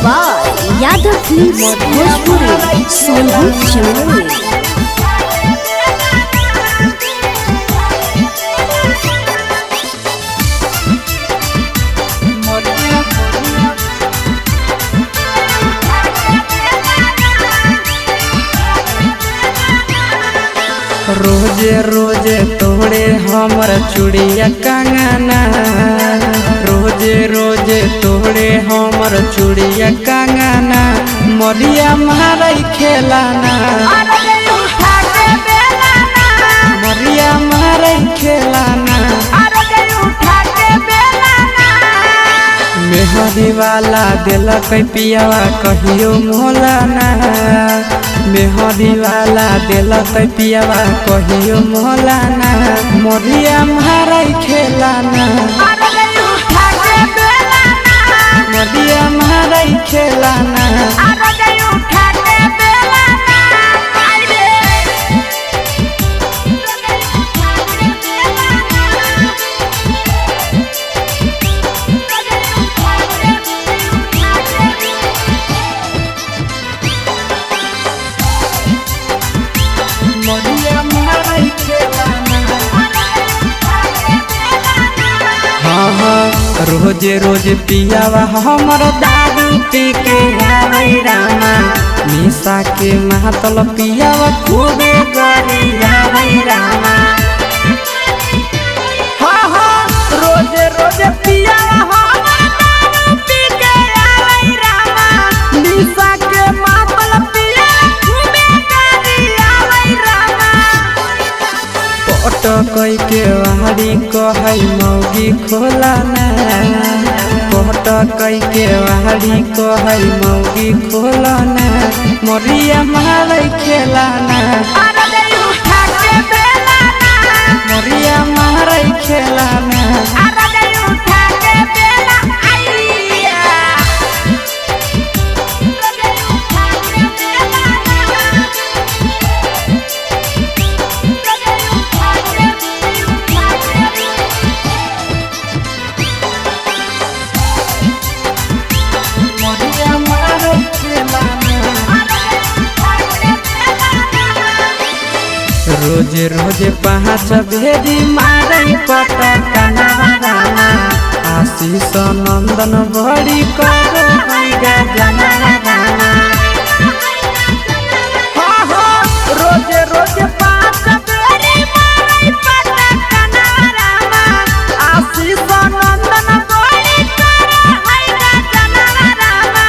By Yadav films Bhojpuri Sonu Chauhan. रोजे रोजे तोड़े हमर चूड़िया कंगना, रोजे रोजे तोड़े हमर चूड़िया कंगना, मरिया मारई खेलाना, मरिया मारई खेलाना, मेहदी वाला दिलक पियावा कहियो मोलाना, मेहदी वाला दिलक पियावा कहियो मोलाना, मरिया मारई खेलाना, मरिया मारई खेलाना। रोजे रोजे पियावा हमर दारू पी के आवे रामा, निशा के महतल पियावा खूबे गरी आवे रामा। रोजे रोजे पियावा हमर दारू पी के आवे रामा, निशा के महतल पियावा खूबे गरी आवे रामा। पटकई के वाड़ी कहई मौगी खोलाना, पटकई के वाड़ी कहई मौगी खोलाना, मरिया मारई खेलाना, मरिया मारई खेलाना। रोजे रोजे पाँच भेदी मारई पटकना रामा, आशीष नंदन बड़ी करो जना रामा। रोजे रोजे पाँच भेदी मारई पटकना रामा, आशीष नंदन बड़ी करो जना रामा।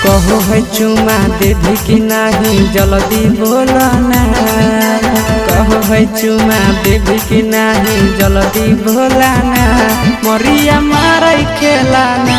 कहो है चुमा देवी की नहीं जल्दी बोलना, कहो है चुमा देवी की नहीं जल्दी बोलना, मरिया मारई खेलाना।